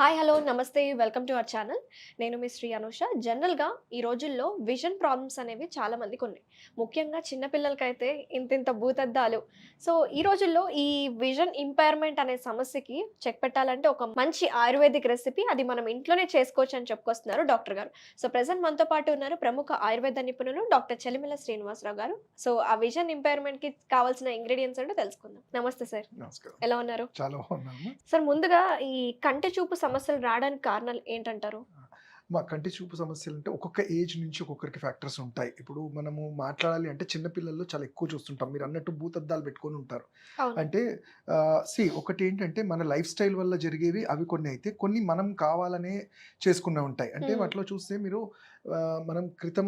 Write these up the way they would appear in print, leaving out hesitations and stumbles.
Hi hello నమస్తే welcome to our channel. నేను మీ శ్రీ అనూష. జనరల్గా ఈ రోజుల్లో విజన్ ప్రాబ్లమ్స్ అనేవి చాలా మందికి ఉన్నాయి. ముఖ్యంగా చిన్న పిల్లలకైతే ఇంతింత భూతద్దాలు. సో ఈ రోజుల్లో ఈ విజన్ ఇంపైర్మెంట్ అనే సమస్యకి చెక్ పెట్టాలంటే ఒక మంచి ఆయుర్వేదిక్ రెసిపీ అది మనం ఇంట్లోనే చేసుకోవచ్చు అని చెప్పుకొస్తున్నారు డాక్టర్ గారు. సో ప్రెసెంట్ మనతో పాటు ఉన్నారు ప్రముఖ ఆయుర్వేద నిపుణులు డాక్టర్ చెలిమిల శ్రీనివాసరావు గారు. సో ఆ విజన్ ఇంపైర్మెంట్ కి కావాల్సిన ఇంగ్రీడియంట్స్ అంటే తెలుసుకుందాం. నమస్తే సార్. నమస్కారం. ఎలా ఉన్నారు? చాలా బాగున్నాను. సార్ ముందుగా ఈ కంటి చూపు సమస్యలు రావడానికి కారణాలు ఏంటంటారు? మా కంటి చూపు సమస్యలంటే ఒక్కొక్క ఏజ్ నుంచి ఒక్కొక్కరికి ఫ్యాక్టర్స్ ఉంటాయి. ఇప్పుడు మనము మాట్లాడాలి అంటే చిన్న పిల్లల్లో చాలా ఎక్కువ చూస్తుంటాం. మీరన్నట్టు భూతద్దాలు పెట్టుకొని ఉంటారు. అవును. అంటే ఒకటేంటంటే మన లైఫ్ స్టైల్ వల్ల జరిగేవి అవి కొన్ని అయితే, కొన్ని మనం కావాలనే చేసుకున్నవి ఉంటాయి. అంటే వాటిలో చూస్తే మీరు మనం క్రితం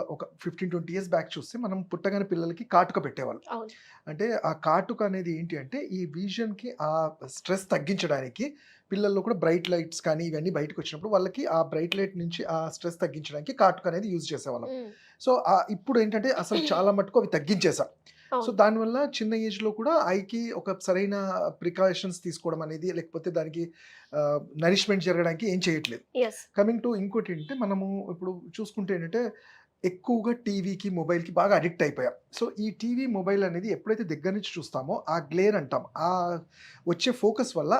ఒక 15-20 ఇయర్స్ బ్యాక్ చూస్తే మనం పుట్టగానే పిల్లలకి కాటుక పెట్టేవాళ్ళు. అవును. అంటే ఆ కాటుక అనేది ఏంటి అంటే ఈ విజన్‌కి ఆ స్ట్రెస్ తగ్గించడానికి పిల్లల్లో కూడా బ్రైట్ లైట్స్ కానీ ఇవన్నీ బయటకు వచ్చినప్పుడు వాళ్ళకి ఆ బ్రైట్ లైట్ నుంచి ఆ స్ట్రెస్ తగ్గించడానికి కాటుక అనేది యూజ్ చేసేవాళ్ళం. హ్మ్. సో ఇప్పుడు ఏంటంటే అసలు చాలా మటుకు అవి తగ్గించేసాం. సో అవును. దానివల్ల చిన్న ఏజ్‌లో కూడా ఐకి ఒక సరైన ప్రికాషన్స్ తీసుకోవడం అనేది, లేకపోతే దానికి నరిష్మెంట్ జరగడానికి ఏం చేయట్లేదు. యెస్. కమింగ్ టు ఇంకోటేంటంటే మనము ఇప్పుడు చూసుకుంటే ఏంటంటే ఎక్కువగా టీవీకి, మొబైల్‌కి బాగా అడిక్ట్ అయిపోయాం. సో ఈ టీవీ, మొబైల్ అనేది ఎప్పుడైతే దగ్గర నుంచి చూస్తామో ఆ గ్లేర్ అంటాం. వచ్చే ఫోకస్ వల్ల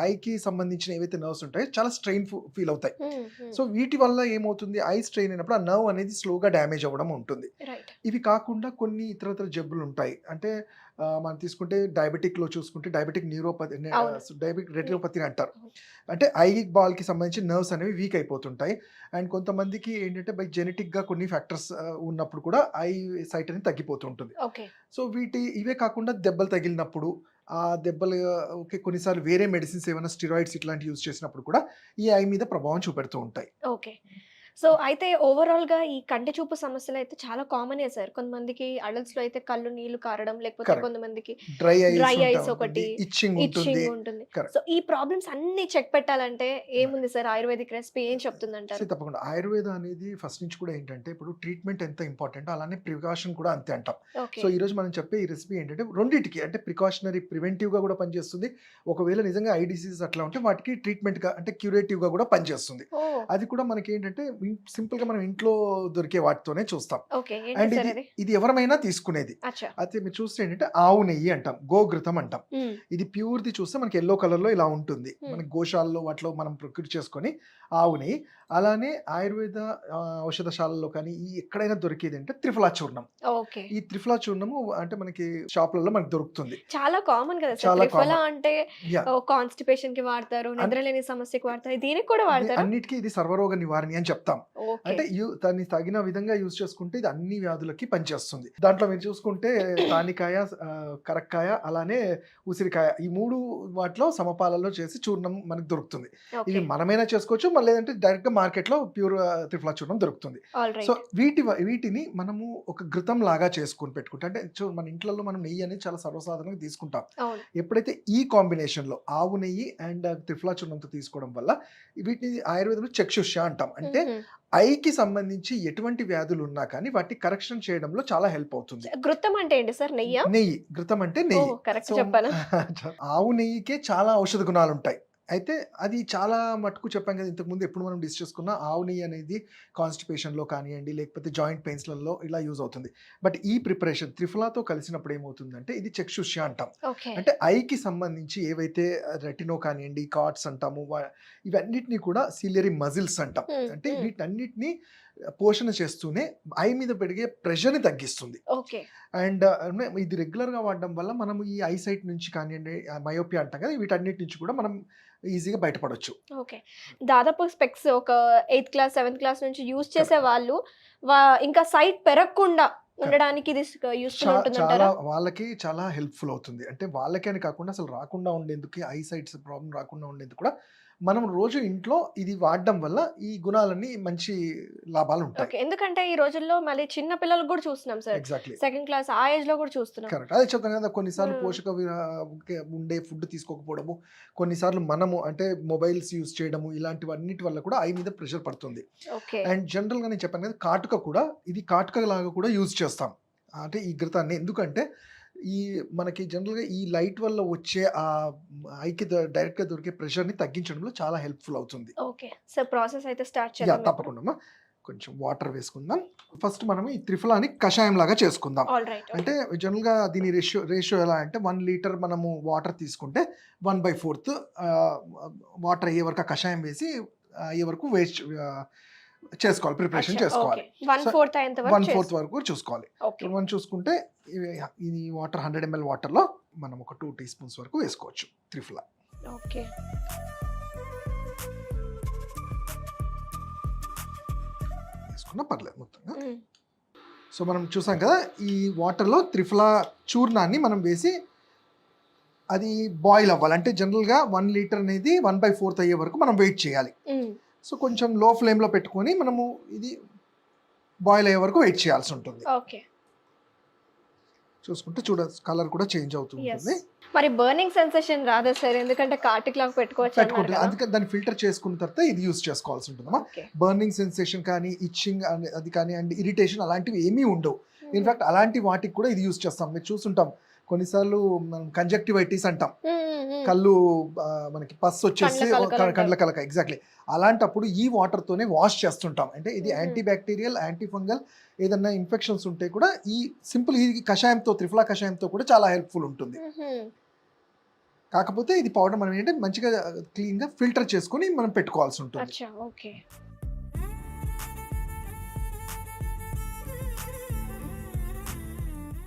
ఐకి సంబంధించిన ఏవైతే నర్వ్స్ ఉంటాయో చాలా స్ట్రెయిన్ ఫీల్ అవుతాయి. హ్మ్. హ్మ్. సో వీటి వల్ల ఏమవుతుంది, ఐ స్ట్రెయిన్ అయినప్పుడు ఆ నర్వ్ అనేది స్లోగా డ్యామేజ్ అవ్వడం ఉంటుంది. రైట్. ఇవి కాకుండా కొన్ని ఇతరత్ర జబ్బులు ఉంటాయి. అంటే మనం తీసుకుంటే డయాబెటిక్‌లో చూసుకుంటే డయాబెటిక్ అవును. డయాబెటిక్ రెటినోపతి అంటారు. అవును. అంటే ఐ బాల్‌కి సంబంధించి నర్వ్స్ అనేవి వీక్ అయిపోతుంటాయి. అండ్ కొంతమందికి ఏంటంటే బై జెనెటిక్‌గా కొన్ని ఫ్యాక్టర్స్ ఉన్నప్పుడు కూడా ఐ సైట్ అనేది తగ్గిపోతూ ఉంటుంది. ఓకే. సో ఇవే కాకుండా దెబ్బలు తగిలినప్పుడు, ఆ దెబ్బలకి కొన్నిసార్లు వేరే మెడిసిన్స్ ఏమైనా స్టెరాయిడ్స్ ఇట్లాంటివి యూజ్ చేసినప్పుడు కూడా ఈ ఐ మీద ప్రభావం చూపెడుతూ ఉంటాయి. ఓకే. సో అయితే ఓవరాల్‌గా ఈ కంటి చూపు సమస్యలైతే చాలా కామనే సార్. కొంతమందికి అడల్ట్స్‌లో అయితే కళ్ళు నీళ్లు కారడం, లేకపోతే కరెక్ట్. కొంతమందికి డ్రై ఐస్ డ్రై ఉంటా ఐస్ ఉంటుంది. ఒకటి, ఇచ్చింగ్ ఉంటుంది. ఇచ్చింగ్ ఉంటుంది. కరెక్ట్. సో ఈ ప్రాబ్లమ్స్ అన్నీ చెక్ పెట్టాలంటే ఏముంది సార్ ఆయుర్వేదిక్ రెసిపీ ఏం చెప్తుందంటారు? తప్పకుండా. ఆయుర్వేద అనేది ఫస్ట్ నుంచి కూడా ఏంటంటే ఇప్పుడు ట్రీట్మెంట్ ఎంత ఇంపార్టెంటో అలానే ప్రికాషన్ కూడా అంతే అంటాం. ఓకే. సో ఈరోజు మనం చెప్పే ఈ రెసిపీ ఏంటంటే రెండిటికి అంటే ప్రికాషనరీ ప్రివెంటివ్‌గా కూడా పనిచేస్తుంది. ఒకవేళ నిజంగా ఐ డిసీజెస్ అట్లా ఉంటే వాటికి ట్రీట్మెంట్‌గా అంటే క్యూరేటివ్‌గా కూడా పనిచేస్తుంది. ఓహ్! అది కూడా మనకి ఏంటంటే సింపుల్‌గా మనం ఇంట్లో దొరికే వాటితోనే చూస్తాం. ఓకే. ఏంటి అండ్ సార్ ఇది అది? ఇది ఎవరమైనా తీసుకునేది. అచ్చా! అయితే మీరు చూస్తే ఏంటంటే ఆవు నెయ్యి అంటాం. గోఘృతం అంటాం. హ్మ్. ఇది ప్యూర్‌ది చూస్తే మనకి యెల్లో కలర్‌లో ఇలా ఉంటుంది. హ్మ్. మనకి గోశాలలో వాటిలో మనం ప్రొక్యూర్ చేసుకొని ఆవు నెయ్యి. అలానే ఆయుర్వేద ఔషధశాలల్లో కానీ ఎక్కడైనా దొరికేదంటే త్రిఫలా చూర్ణం. ఓకే. ఈ త్రిఫలా చూర్ణము అంటే మనకి షాపులలో మనకు దొరుకుతుంది. చాలా కామన్ కదా సార్. చాలా త్రిఫలా కామన్. అంటే యాహ్! కాన్‌స్టిపేషన్‌కి వాడతారు, నిద్రలేని సమస్యకి వాడతారు. దీనికి కూడా వాడతారా? అన్నిటికి ఇది సర్వరోగ నివారణి అని చెప్తాం. ఓకే. అంటే దాన్ని తగిన విధంగా యూజ్ చేసుకుంటే ఇది అన్ని వ్యాధులకి పనిచేస్తుంది. దాంట్లో మీరు చూసుకుంటే తానికాయ, కరక్కాయ, అలానే ఉసిరికాయ ఈ 3 వాటిలో సమపాలలో చేసి చూర్ణం మనకు దొరుకుతుంది. ఓకే. ఇవి మనమైనా చేసుకోవచ్చు. లేదంటే డైరెక్ట్‌గా మార్కెట్‌లో ప్యూర్ త్రిఫలా చూర్ణం దొరుకుతుంది. All so right. వీటిని మనము ఒక ఘృతం లాగా చేసుకొని పెట్టుకుంటే, అంటే మన ఇంట్లలో మనం నెయ్యి అనేది చాలా సర్వసాధారణంగా తీసుకుంటాం. అవును. ఎప్పుడైతే ఈ కాంబినేషన్‌లో ఆవు నెయ్యి అండ్ త్రిఫలా చూర్ణంతో తీసుకోవడం వల్ల వీటిని ఆయుర్వేదంలో చక్షుష్య అంటాం. అంటే హుహు. ఐకి సంబంధించి ఎటువంటి వ్యాధులు ఉన్నా కానీ వాటిని కరెక్షన్ చేయడంలో చాలా హెల్ప్ అవుతుంది. ఘృతం అంటే ఏంటి సార్? నెయ్యా? నెయ్యి, ఘృతం అంటే నెయ్యి. ఓహ్! కరెక్ట్ సో చెప్పానా? ఆవు నెయ్యికే చాలా ఔషధ గుణాలుంటాయి. అయితే అది చాలా మటుకు చెప్పాం కదా ఇంతకుముందు ఎప్పుడు మనం డిస్కస్ చేసుకున్న ఆవు నెయ్యి అనేది కాన్‌స్టిపేషన్‌లో కానియండి, లేకపోతే జాయింట్ పెయిన్స్‌లలో ఇలా యూజ్ అవుతుంది. బట్ ఈ ప్రిపరేషన్ త్రిఫలాతో కలిసినప్పుడు ఏమవుతుందంటే ఇది చక్షుష్య అంటాం. ఓకే. అంటే ఐకి సంబంధించి ఏవైతే రెటినో కానియండి, కార్డ్స్ అంటాము, ఇవన్నిటిని కూడా సిలియరీ మజిల్స్ అంటాం. హ్మ్. అంటే హ్మ్. వీటన్నిటిని పోషణ చేస్తూనే ఐ మీద పెరిగే ప్రెషర్‌ని తగ్గిస్తుంది. ఓకే. అండ్ ఇది రెగ్యులర్‌గా వాడడం వల్ల మనము ఈ ఐసైట్ నుంచి కానియండి, మయోపియా అంటాం కదా, వీటన్నిటి నుంచి కూడా మనం ఈజీగా బయటపడొచ్చు. ఓకే. దాదాపు స్పెక్స్ ఒక 8థ్ క్లాస్, 7థ్ క్లాస్ నుంచి యూజ్ చేసే వాళ్ళు ఇంకా సైట్ పెరగకుండా ఉండడానికి ఇది యూజ్‌ఫుల్ చాలా ఉంటుందంటారా? వాళ్ళకి చాలా హెల్ప్‌ఫుల్ అవుతుంది. అంటే వాళ్ళకే అని కాకుండా అసలు రాకుండా ఉండేందుకు, ఐ సైట్స్ ప్రాబ్లమ్ రాకుండా ఉండేందుకు కూడా మనం రోజు ఇంట్లో ఇది వాడడం వల్ల ఈ గుణాలన్నీ మంచి లాభాలుంటాయి. ఓకే. ఎందుకంటే ఈ రోజుల్లో మళ్ళీ చిన్న పిల్లలకు కూడా చూస్తున్నాం సార్. ఎగ్జాక్ట్‌లీ. సెకండ్ క్లాస్ ఆ ఏజ్‌లో కూడా చూస్తున్నాం. కరెక్ట్. అదే చెప్తాను కదా, కొన్నిసార్లు హ్మ్. ఉండే ఫుడ్ తీసుకోకపోవడము, కొన్నిసార్లు మనము అంటే మొబైల్స్ యూజ్ చేయడము, ఇలాంటివన్నిటి వల్ల కూడా ఐ మీద ప్రెషర్ పడుతుంది. ఓకే. అండ్ జనరల్‌గా నేను చెప్పాను కదా, కాటుక కూడా ఇది కాటుక లాగా కూడా యూజ్ చేస్తాం. అంటే ఈ ఘృతాన్ని ఎందుకంటే ఈ మనకి జనరల్‌గా ఈ లైట్ వల్ల వచ్చే ఐకి డైరెక్ట్‌గా దొరికే ప్రెషర్‌ని తగ్గించడంలో చాలా హెల్ప్‌ఫుల్ అవుతుంది. ఓకే. సో, ప్రాసెస్ అయితే స్టార్ట్ యాహ్! చేద్దాం ఇప్పుడు. తప్పకుండా అమ్మా. కొంచెం వాటర్ వేసుకుందాం. ఫస్ట్ మనం ఈ త్రిఫలాని కషాయంలాగా చేసుకుందాం. ఆల్రైట్. అంటే జనరల్‌గా దీని రేషియో ఎలా అంటే 1 లీటర్ మనము వాటర్ తీసుకుంటే 1/4 వాటర్ అయ్యే వరకు ఆ కషాయం వేసి అయ్యే వరకు చేసుకోవాలి. ప్రిపరేషన్ చేసుకోవాలి. ఓకే. 1/4 అయ్యేంత వరకు 1/4 వరకు చూసుకోవాలి. ఓకే. ఇప్పుడు మనం చూసుకుంటే ఇది వాటర్ 100 ml వాటర్‌లో మనం ఒక 2 టీ స్పూన్స్ వరకు వేసుకోవచ్చు త్రిఫలా. ఓకే. వేసుకున్నా పర్లేదు మొత్తంగా. హ్మ్. సో మనం చూసాం కదా ఈ వాటర్లో త్రిఫలా చూర్ణాన్ని మనం వేసి అది బాయిల్ అవ్వాలి. అంటే జనరల్‌గా 1 లీటర్ అనేది 1/4 అయ్యే వరకు మనం వెయిట్ చేయాలి. హ్మ్. సో కొంచెం లో ఫ్లేమ్‌లో పెట్టుకొని మనము ఇది బాయిల్ అయ్యే వరకు వెయిట్ చేయాల్సి ఉంటుంది. ఓకే. చూసుకుంటే కలర్ కూడా చేంజ్ అవుతూ యెస్. ఉంటుంది. మరి బర్నింగ్ సెన్సేషన్ రాదా సార్? ఎందుకంటే కాటిక్‌లాగా పెట్టుకోవచ్చు అన్నారు పెట్టుకుంటే కదా! అందుకని దాన్ని ఫిల్టర్ చేసుకున్న తర్వాత ఇది యూజ్ చేసుకోవాల్సి ఉంటుందమ్మా. ఓకే. బర్నింగ్ సెన్సేషన్ కానీ, ఇచ్చింగ్ అది కానీ అండ్ ఇరిటేషన్ అలాంటివి ఏమీ ఉండవు. హ్మ్. ఇన్‌ఫాక్ట్ అలాంటి వాటికి కూడా ఇది యూజ్ చేస్తాం. మీరు చూసుంటాం కొన్నిసార్లు మనం కంజక్టివైటిస్ అంటాం. హ్మ్. హ్మ్. కళ్ళు మనకి పస్ వచ్చేసి కండ్ల కలకలు అంటారు. కండ్ల కలక ఎగ్జాక్ట్లీ అలాంటప్పుడు ఈ వాటర్తోనే వాష్ చేస్తుంటాం. అంటే ఇది మ్మ్. యాంటీ బ్యాక్టీరియల్, యాంటీ ఫంగల్ ఏదన్నా ఇన్ఫెక్షన్స్ ఉంటే కూడా ఈ సింపుల్ ఈ కషాయంతో త్రిఫలా కషాయంతో కూడా చాలా హెల్ప్ఫుల్ ఉంటుంది. హుహు. కాకపోతే ఇది పౌడర్ మనం ఏంటంటే మంచిగా క్లీన్గా ఫిల్టర్ చేసుకొని మనం పెట్టుకోవాల్సి ఉంటుంది. అచ్చా! ఓకే.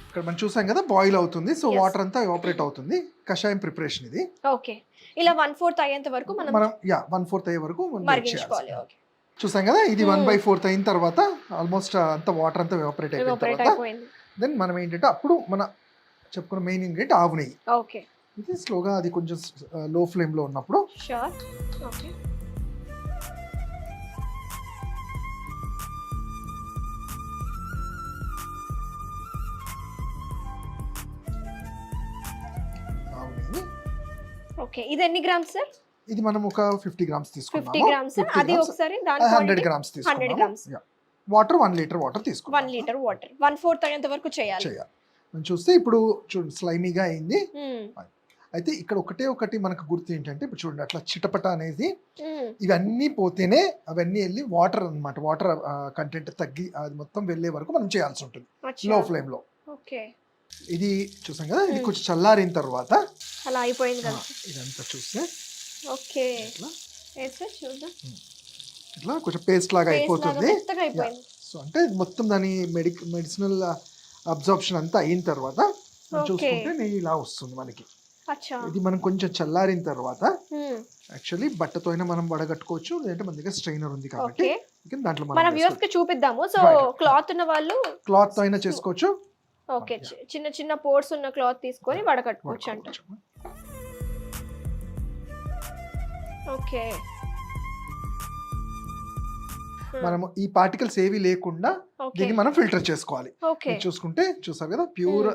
ఇక్కడ మనం చూసాం కదా బాయిల్ అవుతుంది. So Yes. వాటర్ అంతా ఎవాపరేట్ అవుతుంది. కషాయం ప్రిపరేషన్ ఇది. ఓకే. ఇలా 1/4 అయ్యేంత వరకు మనం 1/4 అయ్యే వరకు మనం wait మరిగించుకోవాలి. చేయాల్సి. ఓకే. చూసాం కదా ఇది Hmm. 1/4 అయిన తర్వాత ఆల్మోస్ట్ అంత వాటర్ అంతా ఎవాపరేట్ అయిపోయిన ఎవాపరేట్ తర్వాత అయిపోయింది. దెన్ మనం ఏంటంటే అప్పుడు మన చెప్పుకున్న మెయిన్ ఇంగ్రీడియంట్ ఆవు నెయ్యి. ఓకే. ఇది స్లోగా అది కొంచెం లో ఫ్లేమ్లో ఉన్నప్పుడు ష్యూర్. ఓకే. ఆవు నెయ్యి ఓకే. ఇది ఎన్ని గ్రామ్స్ సార్? ఇది మనం ఒక 50 గ్రామ్స్ 50 తీసుకున్నాము. గ్రామ్స్. 50 అది grams, ఒకసారి దాని 100 క్వాంటిటీ గ్రామ్స్ 100 తీసుకున్నాము. గ్రామ్స్. వాటర్ 1 లీటర్ వాటర్ 1 తీసుకున్నాము. లీటర్ వాటర్ 1/4 అయ్యేంత వరకు చేయాలి. చేయాలి. మనం చూస్తే ఇప్పుడు చూడండి స్లైమీగా అయింది. హ్మ్. అయితే ఇక్కడ ఒకటి మనకు గుర్తు ఏంటంటే ఇప్పుడు చూడండి అట్లా చిటపట అనేది హ్మ్. ఇవన్నీ పోతేనే అవన్నీ వెళ్ళి వాటర్ అన్నమాట. వాటర్ కంటెంట్ తగ్గి అది మొత్తం వెళ్ళే వరకు మనం చేయాల్సి ఉంటుంది అచ్చా! లో ఫ్లేమ్లో. ఓకే. ఇది చూసాం కదా ఇది కొంచెం చల్లారిన తర్వాత అలా అయిపోయింది కదా. ఇదంతా చూస్తే ఓకే. ఇట్లా ఏది సార్ చూద్దాం. ఇట్లా కొంచెం పేస్ట్ లాగా పేస్ట్ లాగా అయిపోతుంది. మెత్తగా అయిపోయింది. సో అంటే మొత్తం దాని మెడిసినల్ అబ్జార్ప్షన్ అంతా అయిన తర్వాత మనం ఓకే. చూసుకుంటే నెయ్యి ఇలా వస్తుంది మనకి. అచ్చా! ఇది మనం కొంచెం చల్లారిన తర్వాత హ్మ్. యాక్చువల్లీ బట్టతో అయినా మనం వడగట్టుకోవచ్చు. లేదంటే మన దగ్గర స్ట్రైనర్ ఉంది కాబట్టి ఓకే. దాంట్లో మన మనం వ్యూవర్స్ కి చూపిద్దాము. So Right, right. క్లాత్ ఉన్న వాళ్ళు క్లాత్ అయినా చేసుకోవచ్చు. ఓకే. Yeah. చిన్న చిన్న పోర్స్ ఉన్న క్లాత్ తీసుకొని వడకట్టుకోవచ్చు అంట. వాడుకోవచ్చు. ఓకే. మనము ఈ పార్టికల్స్ ఏవి లేకుండా ఓకే. దీన్ని మనం ఫిల్టర్ చేసుకోవాలి. ఓకే. మీరు చూసుకుంటే చూసారు కదా ప్యూర్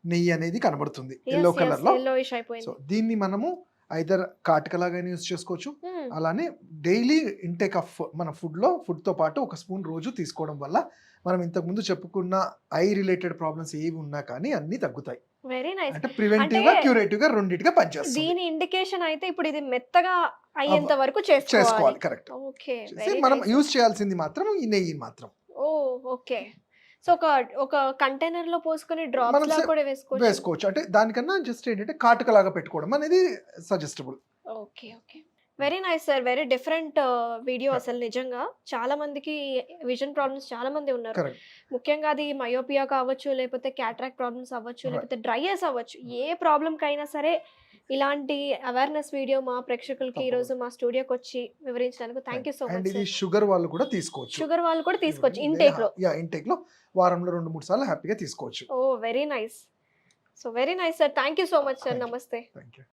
నెయ్యి అనేది కనబడుతుంది ఎల్లో Yes, కలర్ yes, లో. yellowish సో అయిపోయింది. దీన్ని మనము ఐదర్ కాటికలాగానే యూస్ చేసుకోవచ్చు. హ్మ్. అలానే డైలీ ఇంటేక్ ఆఫ్ మన ఫుడ్తో పాటు ఒక స్పూన్ రోజు తీసుకోవడం వల్ల మనం ఇంతకుముందు చెప్పుకున్న ఐ రిలేటెడ్ ప్రాబ్లమ్స్ ఏవి ఉన్నా కానీ అన్ని తగ్గుతాయి. Very nice. అంటే ప్రివెంటివ్ గా అంటే క్యూరేటివ్ గా రెండింటిగా పనిచేస్తుంది. దీని ఇండికేషన్ అయితే ఇప్పుడు ఇది మెత్తగా అయ్యేంత వరకు చేసుకోవాలి. చేసుకోవాలి కరెక్ట్. ఓకే. చేసి వెరీ మనం నైస్. యూజ్ చేయాల్సింది మాత్రం ఈ నెయ్యి మాత్రం ఓ ఓకే. సో ఒక కంటైనర్ లో పోసుకొని డ్రాప్స్ మనం లా కూడా వేసుకోవచ్చు. వేసుకోవచ్చు. అంటే దానికన్నా జస్ట్ ఏంటంటే కాటుకలాగా పెట్టుకోవడం అనేది suggestible. Okay. Okay. Very nice sir. Very different video Yeah. అసలు నిజంగా. చాలా మందికి విజన్ ప్రాబ్లమ్స్ చాలా మంది ఉన్నారు. కరెక్ట్. ముఖ్యంగా అది మయోపియా కావచ్చు, లేకపోతే క్యాట్రాక్ట్ ప్రాబ్లమ్స్ అవ్వచ్చు, Right. లేకపోతే డ్రైయర్స్ అవ్వచ్చు. ఏ ప్రాబ్లంకైనా సరే ఇలాంటి అవేర్నెస్ వీడియో మా ప్రేక్షకులకి ఈ రోజు మా స్టూడియోకి వచ్చి వివరించినందుకు thank you so and much ఇది సార్. షుగర్ వాళ్ళు కూడా తీసుకోవచ్చు. షుగర్ వాళ్ళు కూడా తీసుకోవచ్చు ఇంటేక్ లో. ఇంటేక్ లో వారంలో 2-3 సార్లు హ్యాపీగా తీసుకోవచ్చు. Oh very nice. So very nice sir. Thank you so much sir. Thank you. నమస్తే. Thank you.